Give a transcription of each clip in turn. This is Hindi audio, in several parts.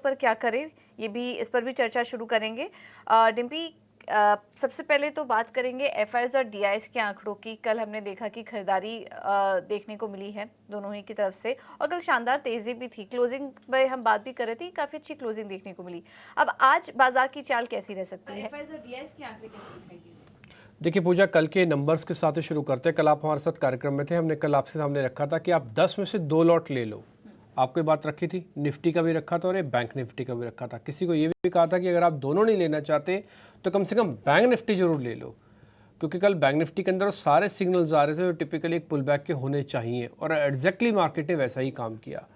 पर क्या करें, ये भी इस पर भी चर्चा शुरू करेंगे। डिम्पी, सबसे पहले तो बात करेंगे एफआईआईज और डीआईज के आंकड़ों की। कल हमने देखा कि खरीदारी देखने को मिली है दोनों ही की तरफ से, और कल शानदार तेजी भी थी। क्लोजिंग पर हम बात भी कर रहे थे, काफी अच्छी क्लोजिंग देखने को मिली। अब आज बाजार की चाल कैसी रह सकती है? एफआईआईज और डीआईज के आंकड़े कैसे दिखाई दिए? देखिए पूजा, कल के नंबर्स के साथ ही शुरू करते हैं। कल आप हमारे साथ कार्यक्रम में थे, हमने कल आपसे सामने रखा था कि आप 10 में से 2 लॉट ले लो। आपको बात रखी थी, निफ्टी का भी रखा था और बैंक निफ्टी का भी रखा था। किसी को ये भी कहा था कि अगर आप दोनों नहीं लेना चाहते तो कम से कम बैंक निफ्टी जरूर ले लो, क्योंकि कल बैंक निफ्टी के अंदर सारे सिग्नल्स आ रहे थे जो टिपिकली एक पुल बैक के होने चाहिए, और एग्जैक्टली मार्केट ने वैसा ही काम किया।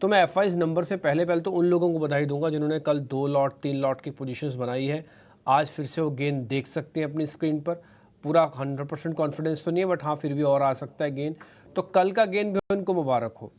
तो मैं एफआईआईज नंबर से पहले तो उन लोगों को बधाई दूंगा जिन्होंने कल 2 लॉट 3 लॉट की पोजीशंस बनाई है। आज फिर से वो गेन देख सकते हैं अपनी स्क्रीन पर। पूरा 100% कॉन्फिडेंस तो नहीं है, बट हाँ फिर भी और आ सकता है गेन। तो कल का गेन भी उनको मुबारक हो।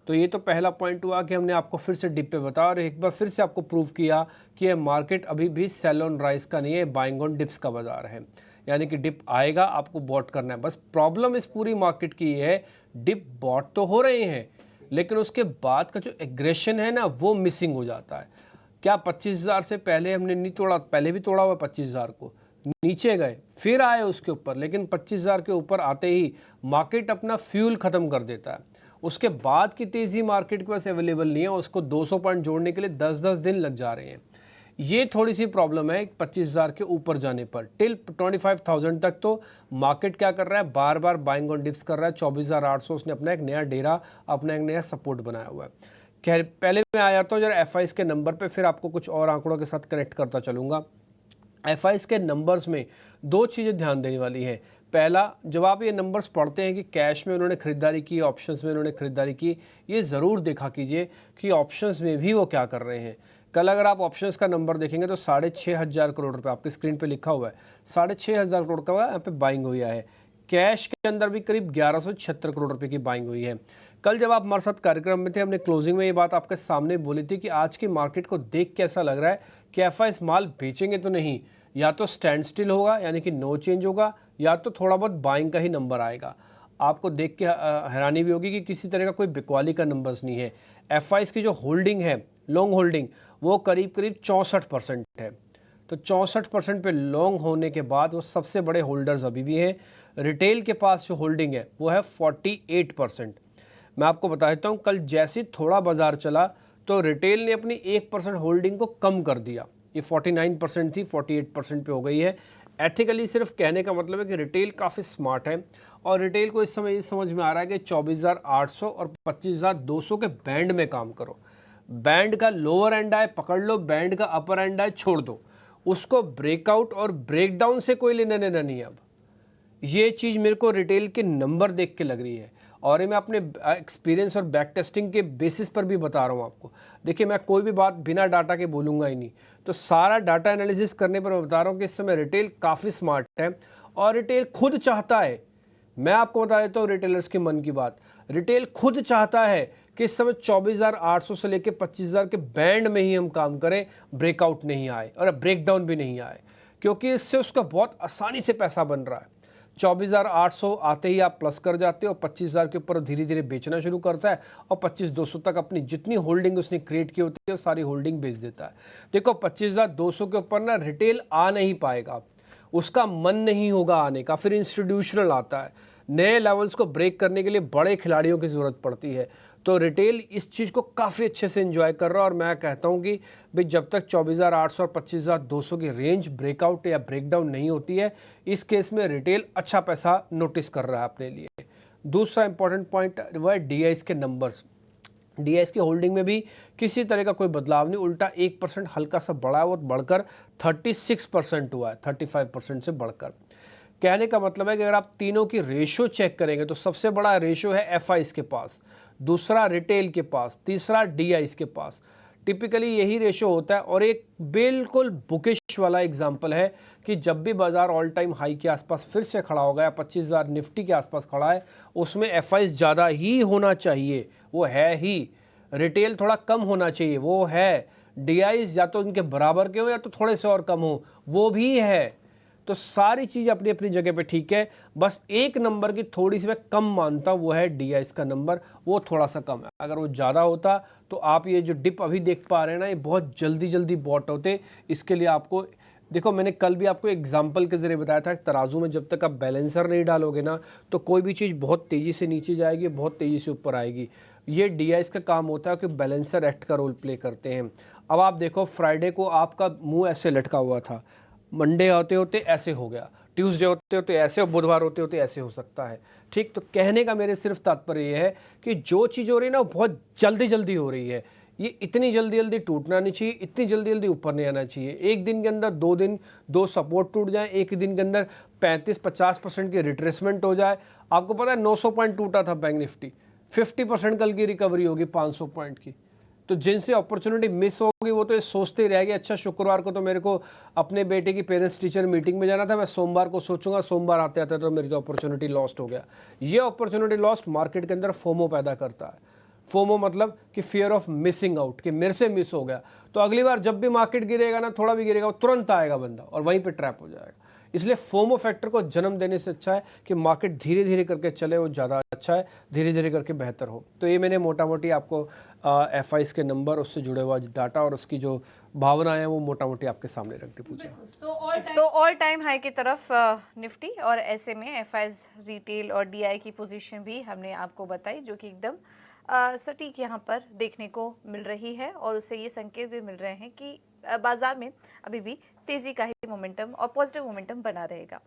तो ये तो पहला पॉइंट हुआ कि हमने आपको फिर से डिप पे बताया और एक बार फिर से आपको प्रूव किया कि ये मार्केट अभी भी सेल ऑन राइज का नहीं है, बाइंग ऑन डिप्स का बाजार है। यानी कि डिप आएगा, आपको बॉट करना है। बस प्रॉब्लम इस पूरी मार्केट की है, डिप बॉट तो हो रहे हैं लेकिन उसके बाद का जो एग्रेशन है ना, वो मिसिंग हो जाता है। क्या 25,000 से पहले हमने नहीं तोड़ा? पहले भी तोड़ा हुआ 25,000 को, नीचे गए फिर आए उसके ऊपर, लेकिन 25,000 के ऊपर आते ही मार्केट अपना फ्यूल खत्म कर देता है। उसके बाद की तेजी मार्केट के पास अवेलेबल नहीं है, उसको 200 पॉइंट जोड़ने के लिए 10-10 दिन लग जा रहे हैं। ये थोड़ी सी प्रॉब्लम है 25,000 के ऊपर जाने पर। टिल 25,000 तक तो मार्केट क्या कर रहा है, बार बार बाइंग ऑन डिप्स कर रहा है। 24,800 उसने अपना एक नया डेरा, अपना एक नया सपोर्ट बनाया हुआ है। खैर पहले मैं आ जाता हूँ जरा एफआईआईज के नंबर पे, फिर आपको कुछ और आंकड़ों के साथ कनेक्ट करता चलूँगा। एफआईआईज के नंबर्स में 2 चीज़ें ध्यान देने वाली हैं। पहला, जब आप ये नंबर्स पढ़ते हैं कि कैश में उन्होंने खरीदारी की, ऑप्शंस में उन्होंने खरीदारी की, ये ज़रूर देखा कीजिए कि ऑप्शंस में भी वो क्या कर रहे हैं। कल अगर आप ऑप्शंस का नंबर देखेंगे तो 6,500 करोड़ रुपए आपकी स्क्रीन पे लिखा हुआ है, 6,500 करोड़ का यहाँ पे बाइंग हुई है। कैश के अंदर भी करीब 1176 करोड़ रुपए की बाइंग हुई है। कल जब आप हमारे साथ कार्यक्रम में थे, हमने क्लोजिंग में ये बात आपके सामने बोली थी कि आज की मार्केट को देख के ऐसा लग रहा है कि एफआईआईज माल बेचेंगे तो नहीं, या तो स्टैंड स्टिल होगा यानी कि नो चेंज होगा, या तो थोड़ा बहुत बाइंग का ही नंबर आएगा। आपको देख के हैरानी भी होगी कि किसी तरह का कोई बिकवाली का नंबर्स नहीं है। एफआईआईज की जो होल्डिंग है, लॉन्ग होल्डिंग, वो करीब करीब 64% है। तो 64% पे लॉन्ग होने के बाद वो सबसे बड़े होल्डर्स अभी भी हैं। रिटेल के पास जो होल्डिंग है वो है 48%। मैं आपको बता देता हूँ, कल जैसे थोड़ा बाजार चला तो रिटेल ने अपनी 1% होल्डिंग को कम कर दिया। ये 49% थी, 48% पे हो गई है। एथिकली सिर्फ कहने का मतलब है कि रिटेल काफ़ी स्मार्ट है, और रिटेल को इस समय ये समझ में आ रहा है कि 24,800 और 25,200 के बैंड में काम करो। बैंड का लोअर एंड आए पकड़ लो, बैंड का अपर एंड आए छोड़ दो। उसको ब्रेकआउट और ब्रेकडाउन से कोई लेना देना नहीं है। अब ये चीज़ मेरे को रिटेल के नंबर देख के लग रही है, और ये मैं अपने एक्सपीरियंस और बैक टेस्टिंग के बेसिस पर भी बता रहा हूँ आपको। देखिए मैं कोई भी बात बिना डाटा के बोलूँगा ही नहीं, तो सारा डाटा एनालिसिस करने पर मैं बता रहा हूँ कि इस समय रिटेल काफ़ी स्मार्ट है, और रिटेल खुद चाहता है, मैं आपको बता देता हूँ रिटेलर्स के मन की बात, रिटेल खुद चाहता है कि इस समय 24,800 से लेकर 25,000 के बैंड में ही हम काम करें, ब्रेकआउट नहीं आए और ब्रेकडाउन भी नहीं आए, क्योंकि इससे उसका बहुत आसानी से पैसा बन रहा है। 24,800 आते ही आप प्लस कर जाते हो, 25,000 के ऊपर धीरे धीरे बेचना शुरू करता है, और 25,200 तक अपनी जितनी होल्डिंग उसने क्रिएट की होती है सारी होल्डिंग बेच देता है। देखो 25,200 के ऊपर ना रिटेल आ नहीं पाएगा, उसका मन नहीं होगा आने का। फिर इंस्टीट्यूशनल आता है, नए लेवल्स को ब्रेक करने के लिए बड़े खिलाड़ियों की ज़रूरत पड़ती है। तो रिटेल इस चीज़ को काफ़ी अच्छे से एंजॉय कर रहा है, और मैं कहता हूँ कि भाई जब तक 24,800 और 25,200 की रेंज ब्रेकआउट या ब्रेकडाउन नहीं होती है, इस केस में रिटेल अच्छा पैसा नोटिस कर रहा है अपने लिए। दूसरा इंपॉर्टेंट पॉइंट वो है डीआईएस के नंबर्स। डीआईएस की होल्डिंग में भी किसी तरह का कोई बदलाव नहीं, उल्टा 1% हल्का सा बढ़ा है, वो बढ़कर 36% हुआ है, 35% से बढ़कर। कहने का मतलब है कि अगर आप तीनों की रेशो चेक करेंगे तो सबसे बड़ा रेशो है एफआईआईज के पास, दूसरा रिटेल के पास, तीसरा डीआईएस के पास। टिपिकली यही रेशो होता है, और एक बिल्कुल बुकिश वाला एग्जांपल है कि जब भी बाजार ऑल टाइम हाई के आसपास फिर से खड़ा हो गया, 25,000 निफ्टी के आसपास खड़ा है, उसमें एफआईआईज ज़्यादा ही होना चाहिए, वो है ही। रिटेल थोड़ा कम होना चाहिए, वो है। डीआईएस या तो इनके बराबर के हो या तो थोड़े से और कम हो, वो भी है। तो सारी चीज़ अपनी अपनी जगह पे ठीक है। बस एक नंबर की थोड़ी सी मैं कम मानता हूँ, वो है DIS का नंबर, वो थोड़ा सा कम है। अगर वो ज़्यादा होता तो आप ये जो डिप अभी देख पा रहे हैं ना, ये बहुत जल्दी जल्दी बॉट होते। इसके लिए आपको देखो, मैंने कल भी आपको एग्जाम्पल के जरिए बताया था, तराजू में जब तक आप बैलेंसर नहीं डालोगे ना, तो कोई भी चीज़ बहुत तेज़ी से नीचे जाएगी, बहुत तेज़ी से ऊपर आएगी। ये DIS का काम होता है कि बैलेंसर एक्ट का रोल प्ले करते हैं। अब आप देखो, फ्राइडे को आपका मुंह ऐसे लटका हुआ था, मंडे होते होते ऐसे हो गया, ट्यूसडे होते होते ऐसे, और बुधवार होते होते ऐसे हो सकता है। ठीक, तो कहने का मेरे सिर्फ तात्पर्य ये है कि जो चीज़ हो रही है ना, बहुत जल्दी जल्दी हो रही है। ये इतनी जल्दी जल्दी टूटना नहीं चाहिए, इतनी जल्दी जल्दी ऊपर नहीं आना चाहिए। एक दिन के अंदर, 2 दिन, 2 सपोर्ट टूट जाए, एक दिन के अंदर 35-50% की रिट्रेसमेंट हो जाए। आपको पता है 900 पॉइंट टूटा था बैंक निफ्टी, 50% कल की रिकवरी होगी 500 पॉइंट की। तो जिनसे अपॉर्चुनिटी मिस होगी वो तो ये सोचते ही रह गए, अच्छा शुक्रवार को तो मेरे को अपने बेटे की पेरेंट्स टीचर मीटिंग में जाना था, मैं सोमवार को सोचूंगा, सोमवार आते आते तो मेरी तो अपॉर्चुनिटी लॉस्ट हो गया। ये अपॉर्चुनिटी लॉस्ट मार्केट के अंदर फोमो पैदा करता है। फोमो मतलब कि फियर ऑफ मिसिंग आउट, कि मेरे से मिस हो गया, तो अगली बार जब भी मार्केट गिरेगा ना, थोड़ा भी गिरेगा, वो तुरंत आएगा बंदा और वहीं पे ट्रैप हो जाएगा। इसलिए फोमो फैक्टर को जन्म देने से अच्छा है कि मार्केट धीरे धीरे करके चले, वो ज़्यादा अच्छा है, धीरे धीरे करके बेहतर हो। तो ये मैंने मोटा मोटी आपको FIs के नंबर, उससे जुड़े हुआ डाटा और उसकी जो भावना है वो मोटा मोटी आपके सामने रख दी पूजा। तो ऑल टाइम हाई की तरफ निफ्टी, और ऐसे में FIs, रिटेल और DI की पोजीशन भी हमने आपको बताई, जो कि एकदम सटीक यहाँ पर देखने को मिल रही है, और उससे ये संकेत भी मिल रहे हैं कि बाजार में अभी भी तेजी का ही मोमेंटम और पॉजिटिव मोमेंटम बना रहेगा।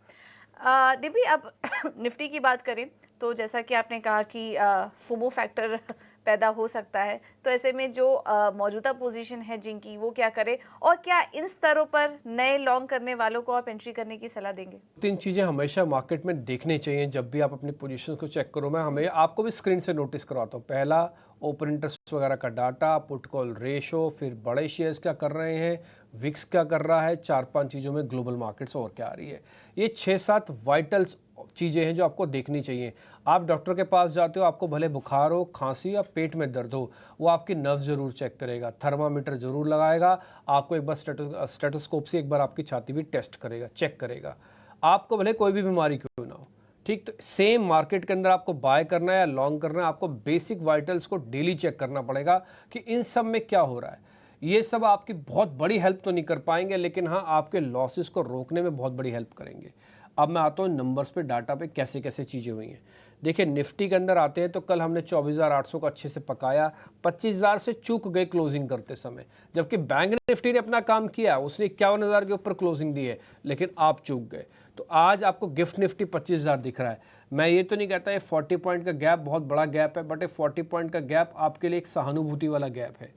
डिबी, अब निफ्टी की बात करें तो जैसा कि आपने कहा कि फोमो फैक्टर पैदा हो सकता है, तो ऐसे में जो मौजूदा पोजीशन है जिनकी, वो क्या करे, और क्या इन स्तरों पर नए लॉन्ग करने वालों को आप एंट्री करने की सलाह देंगे? 3 चीज़ें हमेशा मार्केट में देखनी चाहिए जब भी आप अपनी पोजीशन को चेक करो। मैं हमें आपको भी स्क्रीन से नोटिस करवाता हूँ। पहला, ओपन इंटरेस्ट वगैरह का डाटा, पुट कॉल रेशो, फिर बड़े शेयर्स क्या कर रहे हैं, विक्स क्या कर रहा है, 4-5 चीज़ों में ग्लोबल मार्केट्स और क्या आ रही है। ये 6-7 वाइटल्स चीज़ें हैं जो आपको देखनी चाहिए। आप डॉक्टर के पास जाते हो, आपको भले बुखार हो, खांसी या पेट में दर्द हो, वो आपकी नब्ज ज़रूर चेक करेगा, थर्मामीटर ज़रूर लगाएगा, आपको एक बार स्टेटोस्कोप से एक बार आपकी छाती भी टेस्ट करेगा, चेक करेगा, आपको भले कोई भी बीमारी क्यों ना हो। ठीक, तो सेम मार्केट के अंदर आपको बाय करना है या लॉन्ग करना है, आपको बेसिक वाइटल्स को डेली चेक करना पड़ेगा कि इन सब में क्या हो रहा है। ये सब आपकी बहुत बड़ी हेल्प तो नहीं कर पाएंगे, लेकिन हाँ, आपके लॉसेस को रोकने में बहुत बड़ी हेल्प करेंगे। अब मैं आता हूँ नंबर्स पे, डाटा पे कैसे कैसे चीज़ें हुई हैं। देखिए, निफ्टी के अंदर आते हैं तो कल हमने 24,800 को अच्छे से पकाया, 25,000 से चूक गए क्लोजिंग करते समय, जबकि बैंक निफ्टी ने अपना काम किया, उसने 51,000 के ऊपर क्लोजिंग दी है, लेकिन आप चूक गए। तो आज आपको गिफ्ट निफ्टी 25,000 दिख रहा है। मैं ये तो नहीं कहता ये 40 पॉइंट का गैप बहुत बड़ा गैप है, बट ये 40 पॉइंट का गैप आपके लिए एक सहानुभूति वाला गैप है।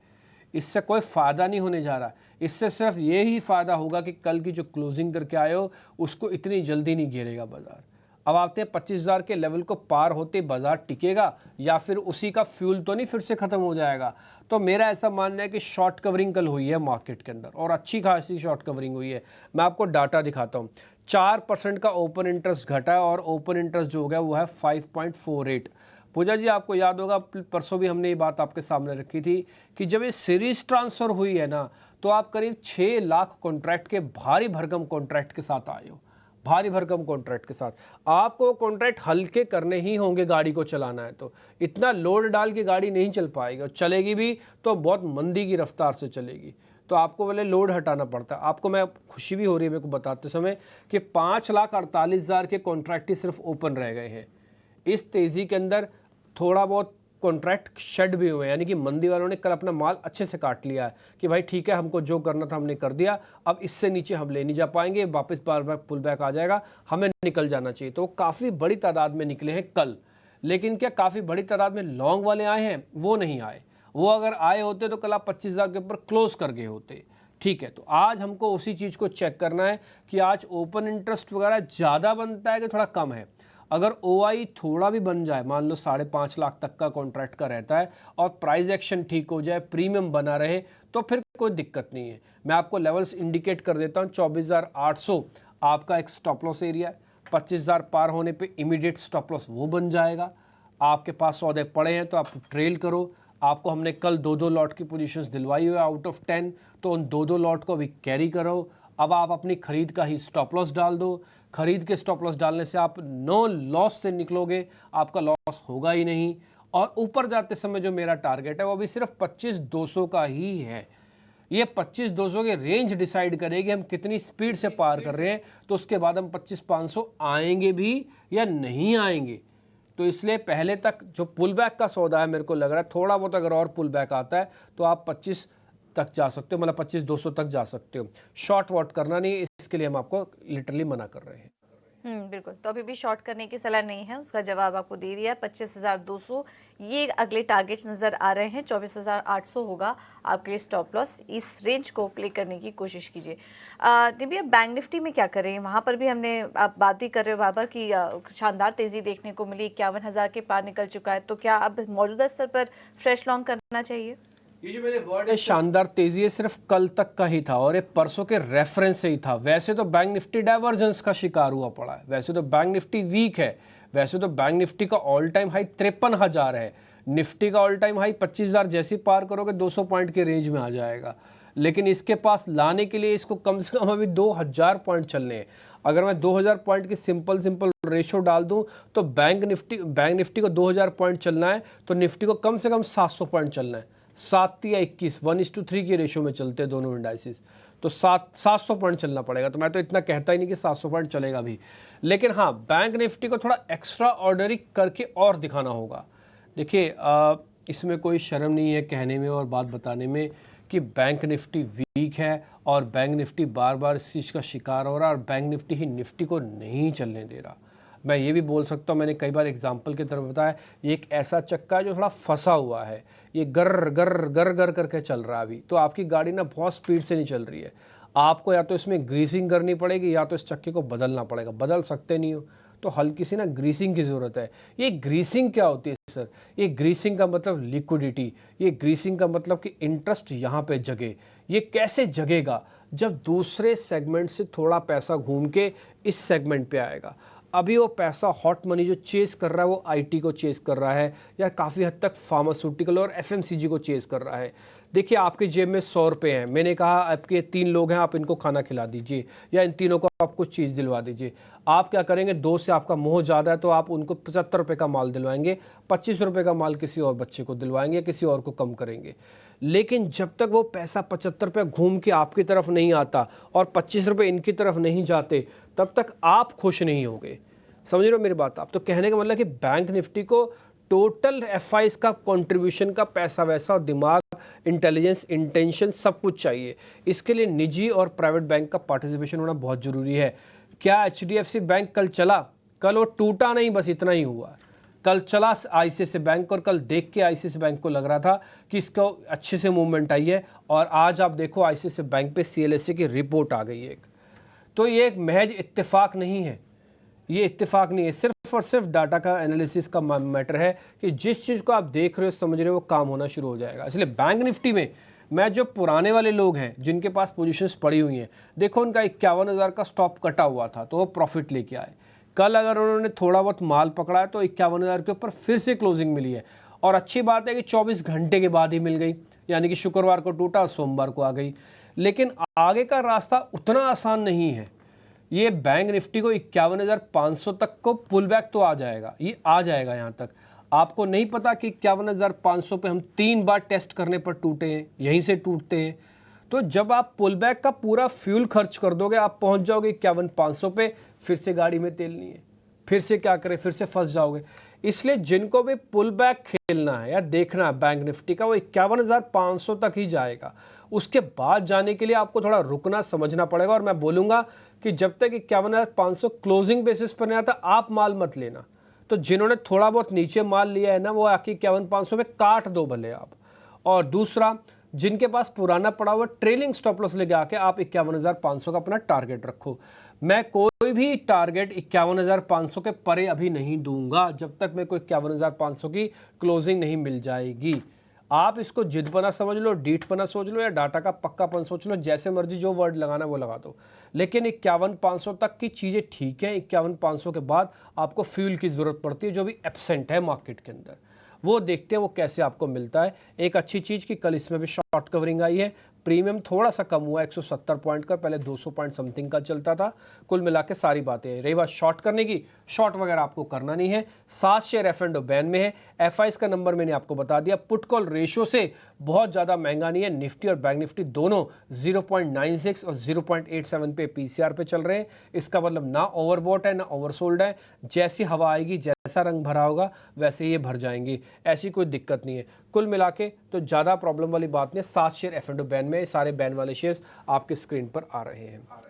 इससे कोई फ़ायदा नहीं होने जा रहा, इससे सिर्फ ये ही फ़ायदा होगा कि कल की जो क्लोजिंग करके आए हो उसको इतनी जल्दी नहीं गिरेगा बाजार। अब आते हैं 25,000 के लेवल को पार होते बाजार टिकेगा या फिर उसी का फ्यूल तो नहीं फिर से ख़त्म हो जाएगा। तो मेरा ऐसा मानना है कि शॉर्ट कवरिंग कल हुई है मार्केट के अंदर, और अच्छी खासी शॉर्ट कवरिंग हुई है। मैं आपको डाटा दिखाता हूँ। 4% का ओपन इंटरेस्ट घटा है, और ओपन इंटरेस्ट जो हो गया वो है 5.48। पूजा जी, आपको याद होगा परसों भी हमने ये बात आपके सामने रखी थी कि जब ये सीरीज ट्रांसफ़र हुई है ना, तो आप करीब 6 लाख कॉन्ट्रैक्ट के भारी भरकम कॉन्ट्रैक्ट के साथ आए हो, भारी भरकम कॉन्ट्रैक्ट के साथ। आपको कॉन्ट्रैक्ट हल्के करने ही होंगे, गाड़ी को चलाना है तो इतना लोड डाल के गाड़ी नहीं चल पाएगी, और चलेगी भी तो बहुत मंदी की रफ्तार से चलेगी, तो आपको पहले लोड हटाना पड़ता है। आपको मैं खुशी भी हो रही है मेरे को बताते समय कि 5,48,000 के कॉन्ट्रैक्ट ही सिर्फ ओपन रह गए हैं। इस तेज़ी के अंदर थोड़ा बहुत कॉन्ट्रैक्ट शेड भी हुए, यानी कि मंदी वालों ने कल अपना माल अच्छे से काट लिया है कि भाई ठीक है, हमको जो करना था हमने कर दिया, अब इससे नीचे हम ले नहीं जा पाएंगे, वापस बार बार पुल बैक आ जाएगा, हमें निकल जाना चाहिए। तो काफ़ी बड़ी तादाद में निकले हैं कल, लेकिन क्या काफ़ी बड़ी तादाद में लॉन्ग वाले आए हैं? वो नहीं आए। वो अगर आए होते तो कल आप 25,000 के ऊपर क्लोज कर गए होते। ठीक है, तो आज हमको उसी चीज़ को चेक करना है कि आज ओपन इंटरेस्ट वगैरह ज़्यादा बनता है कि थोड़ा कम है। अगर OI थोड़ा भी बन जाए, मान लो 5.5 लाख तक का कॉन्ट्रैक्ट का रहता है, और प्राइस एक्शन ठीक हो जाए, प्रीमियम बना रहे, तो फिर कोई दिक्कत नहीं है। मैं आपको लेवल्स इंडिकेट कर देता हूँ। 24,800 आपका एक स्टॉप लॉस एरिया है, 25,000 पार होने पे इमीडिएट स्टॉप लॉस वो बन जाएगा। आपके पास सौदे पड़े हैं तो आप ट्रेल करो। आपको हमने कल 2-2 लॉट की पोजीशंस दिलवाई हुई है आउट ऑफ 10, तो उन 2-2 लॉट को अभी कैरी करो। अब आप अपनी खरीद का ही स्टॉप लॉस डाल दो। खरीद के स्टॉप लॉस डालने से आप नो लॉस से निकलोगे, आपका लॉस होगा ही नहीं। और ऊपर जाते समय जो मेरा टारगेट है वो भी सिर्फ 25,200 का ही है। ये 25,200 के रेंज डिसाइड करेगी हम कितनी स्पीड से पार कर रहे हैं, तो उसके बाद हम 25,500 आएंगे भी या नहीं आएंगे। तो इसलिए पहले तक जो पुल बैक का सौदा है, मेरे को लग रहा है थोड़ा बहुत अगर और पुल बैक आता है तो आप 25 तक जा सकते हो, मतलब 25,200 तक जा सकते हो। शॉर्ट वॉट करना नहीं, इसके लिए हम आपको लिटरली मना कर रहे हैं। बिल्कुल। तो अभी भी शॉर्ट करने की सलाह नहीं है, उसका जवाब आपको दे दिया। 25,200 ये अगले टारगेट्स नज़र आ रहे हैं। 24,800 होगा आपके लिए स्टॉप लॉस। इस रेंज को प्ले करने की कोशिश कीजिए। दिव्या, बैंक निफ्टी में क्या करें? वहाँ पर भी हमने आप बात ही कर रहे हो बार बार कि शानदार तेज़ी देखने को मिली, 51,000 के पार निकल चुका है। तो क्या अब मौजूदा स्तर पर फ्रेश लॉन्ग करना चाहिए? ये जो मैंने वर्ड है शानदार तेजी है, सिर्फ कल तक का ही था और ये परसों के रेफरेंस से ही था। वैसे तो बैंक निफ्टी डाइवर्जेंस का शिकार हुआ पड़ा है, वैसे तो बैंक निफ्टी वीक है, वैसे तो बैंक निफ्टी का ऑल टाइम हाई 53,000 है, निफ्टी का ऑल टाइम हाई 25,000 जैसे पार करोगे 200 पॉइंट के रेंज में आ जाएगा। लेकिन इसके पास लाने के लिए इसको कम से कम अभी 2,000 पॉइंट चलने हैं। अगर मैं 2,000 पॉइंट की सिंपल रेशो डाल दूं तो बैंक निफ्टी को 2,000 पॉइंट चलना है तो निफ्टी को कम से कम 700 पॉइंट चलना है। 7 या 21 1:3 की रेशो में चलते हैं दोनों इंडाइसिस, तो 700 पॉइंट चलना पड़ेगा। तो मैं तो इतना कहता ही नहीं कि 700 पॉइंट चलेगा भी, लेकिन हाँ बैंक निफ्टी को थोड़ा एक्स्ट्रा ऑर्डनरी करके और दिखाना होगा। देखिए इसमें कोई शर्म नहीं है कहने में और बात बताने में कि बैंक निफ्टी वीक है और बैंक निफ्टी बार बार इस चीज़ का शिकार हो रहा है और बैंक निफ्टी ही निफ्टी को नहीं चलने दे रहा। मैं ये भी बोल सकता हूँ, मैंने कई बार एग्जाम्पल की तरफ बताया, ये एक ऐसा चक्का है जो थोड़ा फंसा हुआ है, ये गर गर गर गर करके चल रहा है अभी। तो आपकी गाड़ी ना बहुत स्पीड से नहीं चल रही है, आपको या तो इसमें ग्रीसिंग करनी पड़ेगी या तो इस चक्के को बदलना पड़ेगा। बदल सकते नहीं हो तो हल्की सी ना ग्रीसिंग की ज़रूरत है। ये ग्रीसिंग क्या होती है सर? ये ग्रीसिंग का मतलब लिक्विडिटी, ये ग्रीसिंग का मतलब कि इंटरेस्ट यहाँ पे जगे। ये कैसे जगेगा? जब दूसरे सेगमेंट से थोड़ा पैसा घूम के इस सेगमेंट पे आएगा। अभी वो पैसा हॉट मनी जो चेस कर रहा है वो आईटी को चेस कर रहा है या काफ़ी हद तक फार्मास्यूटिकल और एफएमसीजी को चेस कर रहा है। देखिए आपके जेब में 100 रुपये हैं, मैंने कहा आपके 3 लोग हैं, आप इनको खाना खिला दीजिए या इन तीनों को आप कुछ चीज़ दिलवा दीजिए। आप क्या करेंगे, 2 से आपका मोह ज़्यादा है तो आप उनको 75 रुपये का माल दिलवाएंगे, 25 रुपये का माल किसी और बच्चे को दिलवाएंगे, किसी और को कम करेंगे। लेकिन जब तक वो पैसा 75 रुपये घूम के आपकी तरफ नहीं आता और 25 रुपये इनकी तरफ नहीं जाते, तब तक आप खुश नहीं होंगे। समझ रहे हो मेरी बात आप? तो कहने का मतलब कि बैंक निफ्टी को टोटल एफआईज का कंट्रीब्यूशन का पैसा वैसा और दिमाग, इंटेलिजेंस, इंटेंशन सब कुछ चाहिए। इसके लिए निजी और प्राइवेट बैंक का पार्टिसिपेशन होना बहुत ज़रूरी है। क्या एचडीएफसी बैंक कल चला? कल वो टूटा नहीं, बस इतना ही हुआ। कल चला आईसीआईसीआई बैंक और कल देख के आईसीआईसीआई बैंक को लग रहा था कि इसको अच्छे से मूवमेंट आई है और आज आप देखो आईसीआईसीआई बैंक पे सीएलएसए की रिपोर्ट आ गई है एक। तो ये एक महज इत्तेफाक नहीं है, ये इत्तेफाक नहीं है, सिर्फ और सिर्फ डाटा का एनालिसिस का मैटर है कि जिस चीज़ को आप देख रहे हो समझ रहे हो वो काम होना शुरू हो जाएगा। इसलिए बैंक निफ्टी में मैं जो पुराने वाले लोग हैं जिनके पास पोजीशंस पड़ी हुई हैं, देखो उनका 51,000 का स्टॉप कटा हुआ था तो वो प्रॉफिट लेके आए। कल अगर उन्होंने थोड़ा बहुत माल पकड़ा है तो 51,000 के ऊपर फिर से क्लोजिंग मिली है। और अच्छी बात है कि 24 घंटे के बाद ही मिल गई, यानी कि शुक्रवार को टूटा, सोमवार को आ गई। लेकिन आगे का रास्ता उतना आसान नहीं है। ये बैंक निफ्टी को 51,500 तक को पुल बैक तो आ जाएगा, ये आ जाएगा यहाँ तक। आपको नहीं पता कि 51,500 पे हम 3 बार टेस्ट करने पर टूटे हैं, यहीं से टूटते हैं। तो जब आप पुल बैक का पूरा फ्यूल खर्च कर दोगे, आप पहुंच जाओगे 51,500 पे, फिर से गाड़ी में तेल नहीं है, फिर से क्या करें, फिर से फंस जाओगे। इसलिए जिनको भी पुल बैक खेलना है या देखना है बैंक निफ्टी का, वो 51,500 तक ही जाएगा। उसके बाद जाने के लिए आपको थोड़ा रुकना, समझना पड़ेगा। और मैं बोलूँगा कि जब तक 51,500 क्लोजिंग बेसिस पर नहीं आता, आप माल मत लेना। तो जिन्होंने थोड़ा बहुत नीचे माल लिया है ना, वो आके 51,500 पे काट दो भले आप। और दूसरा, जिनके पास पुराना पड़ा हुआ ट्रेलिंग स्टॉप लॉस लेके आके आप 51,500 का अपना टारगेट रखो। मैं कोई भी टारगेट 51,500 के परे अभी नहीं दूंगा जब तक मेरे को 51,500 की क्लोजिंग नहीं मिल जाएगी। आप इसको जिदपना समझ लो, डीठपना सोच लो या डाटा का पक्कापन सोच लो, जैसे मर्जी जो वर्ड लगाना वो लगा दो। लेकिन 51,500 तक की चीज़ें ठीक है, 51,500 के बाद आपको फ्यूल की ज़रूरत पड़ती है जो भी एब्सेंट है मार्केट के अंदर। वो देखते हैं वो कैसे आपको मिलता है। एक अच्छी चीज़ कि कल इसमें भी शॉर्ट कवरिंग आई है, प्रीमियम थोड़ा सा कम हुआ 170 पॉइंट का, पहले 200 पॉइंट समथिंग का चलता था। कुल मिला के सारी बातें हैं। रही बात शॉर्ट करने की, शॉर्ट वगैरह आपको करना नहीं है। 7 share F and O ban में है। एफ का नंबर मैंने आपको बता दिया। पुट कॉल रेशियो से बहुत ज़्यादा महंगा नहीं है। निफ्टी और बैंक निफ्टी दोनों 0.96 और 0.87 पे पीसीआर पे चल रहे हैं। इसका मतलब ना ओवरबॉट है ना ओवरसोल्ड है। जैसी हवा आएगी, जैसा रंग भरा होगा वैसे ये भर जाएंगी, ऐसी कोई दिक्कत नहीं है। कुल मिला के तो ज़्यादा प्रॉब्लम वाली बात नहीं है। 7 share F and O ban में, सारे बैन वाले शेयर्स आपके स्क्रीन पर आ रहे हैं।